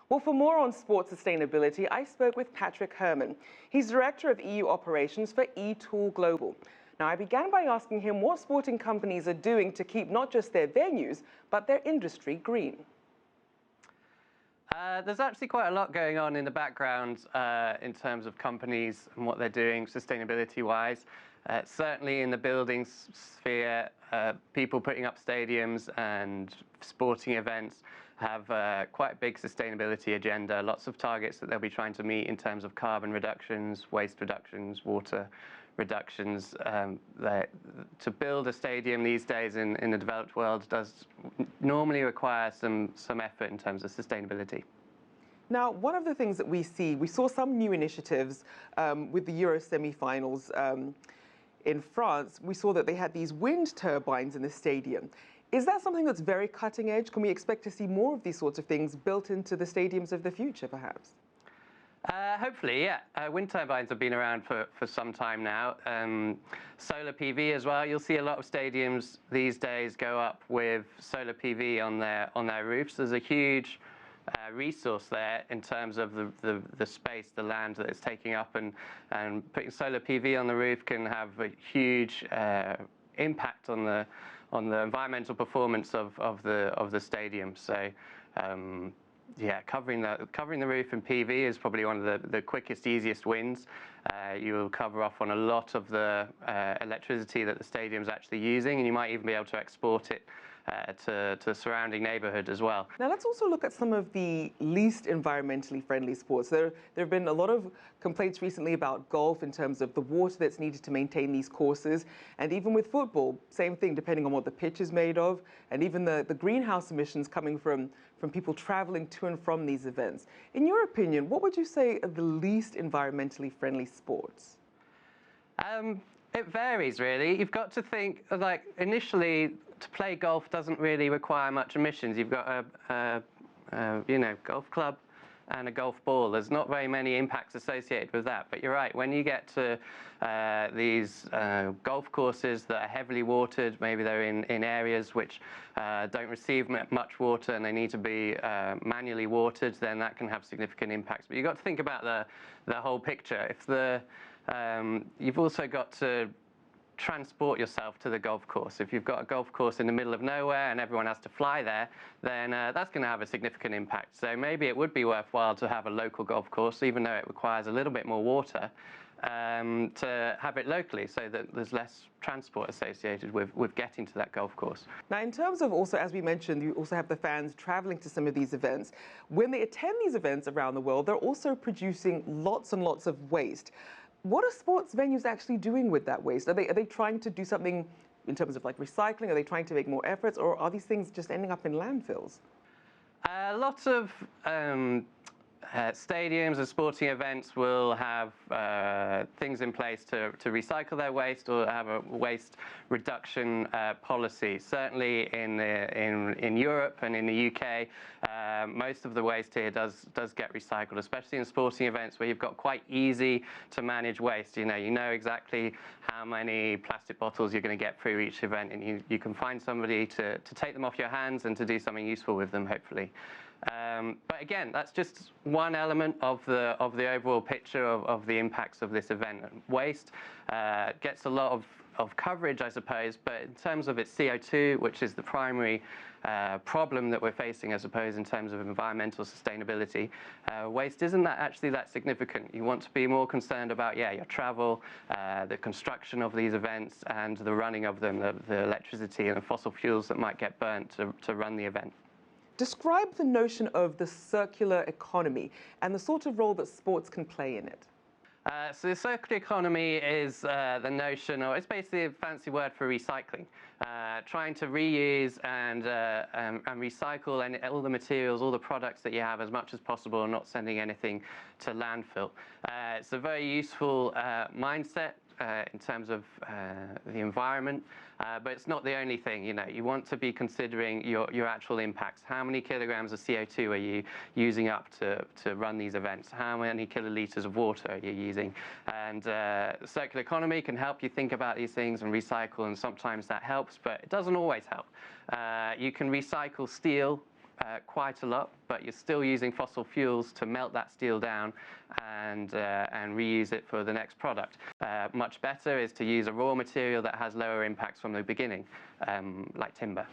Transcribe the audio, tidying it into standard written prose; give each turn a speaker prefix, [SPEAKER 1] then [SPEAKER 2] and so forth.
[SPEAKER 1] Well, for more on sports sustainability, I spoke with Patrick Hermon. He's Director of EU Operations for eTool Global. Now, I began by asking him what sporting companies are doing to keep not just their venues, but their industry green.
[SPEAKER 2] There's actually quite a lot going on in the background in terms of companies and what they're doing sustainability-wise. Certainly in the building sphere, people putting up stadiums and sporting events have quite a big sustainability agenda, lots of targets that they'll be trying to meet in terms of carbon reductions, waste reductions, water reductions. To build a stadium these days in the developed world does normally require some effort in terms of sustainability.
[SPEAKER 1] Now, one of the things that we saw some new initiatives with the Euro semi-finals in France. We saw that they had these wind turbines in the stadium. Is that something that's very cutting edge? Can we expect to see more of these sorts of things built into the stadiums of the future, perhaps?
[SPEAKER 2] Hopefully, yeah. Wind turbines have been around for some time now. Solar PV as well. You'll see a lot of stadiums these days go up with solar PV on their roofs. There's a huge resource there in terms of the space, the land that it's taking up, and putting solar PV on the roof can have a huge impact on the environmental performance of the stadium. So yeah, covering the roof in PV is probably one of the quickest, easiest wins. You'll cover off on a lot of the electricity that the stadium's actually using, and you might even be able to export it to the surrounding neighborhood as well.
[SPEAKER 1] Now let's also look at some of the least environmentally friendly sports. There have been a lot of complaints recently about golf in terms of the water that's needed to maintain these courses, and even with football, same thing depending on what the pitch is made of, and even the greenhouse emissions coming from people traveling to and from these events. In your opinion, what would you say are the least environmentally friendly sports?
[SPEAKER 2] It varies, really. You've got to think, like, initially, to play golf doesn't really require much emissions. You've got a golf club and a golf ball. There's not very many impacts associated with that. But you're right, when you get to these golf courses that are heavily watered, maybe they're in areas which don't receive much water and they need to be manually watered, then that can have significant impacts. But you've got to think about the whole picture. You've also got to transport yourself to the golf course. If you've got a golf course in the middle of nowhere and everyone has to fly there, then that's going to have a significant impact. So maybe it would be worthwhile to have a local golf course, even though it requires a little bit more water, to have it locally so that there's less transport associated with getting to that golf course.
[SPEAKER 1] Now, in terms of also, as we mentioned, you also have the fans traveling to some of these events. When they attend these events around the world, they're also producing lots and lots of waste. What are sports venues actually doing with that waste? Are they trying to do something in terms of like recycling? Are they trying to make more efforts, or are these things just ending up in landfills?
[SPEAKER 2] Lots of stadiums and sporting events will have things in place to recycle their waste or have a waste reduction policy. Certainly in Europe and in the UK, most of the waste here does get recycled, especially in sporting events where you've got quite easy to manage waste. You know exactly how many plastic bottles you're going to get through each event, and you can find somebody to take them off your hands and to do something useful with them, hopefully. But again, that's just one element of the overall picture of the impacts of this event. Waste gets a lot of coverage, I suppose, but in terms of its CO2, which is the primary problem that we're facing, I suppose, in terms of environmental sustainability, waste isn't actually that significant. You want to be more concerned about, your travel, the construction of these events, and the running of them, the electricity and the fossil fuels that might get burnt to run the event.
[SPEAKER 1] Describe the notion of the circular economy and the sort of role that sports can play in it.
[SPEAKER 2] So the circular economy is the notion, or it's basically a fancy word for recycling. Trying to reuse and recycle all the materials, all the products that you have as much as possible, and not sending anything to landfill. It's a very useful mindset in terms of the environment, but it's not the only thing. You want to be considering your actual impacts. How many kilograms of CO2 are you using up to run these events? How many kiloliters of water are you using? And circular economy can help you think about these things and recycle, and sometimes that helps, but it doesn't always help. You can recycle steel quite a lot, but you're still using fossil fuels to melt that steel down and reuse it for the next product. Much better is to use a raw material that has lower impacts from the beginning, like timber.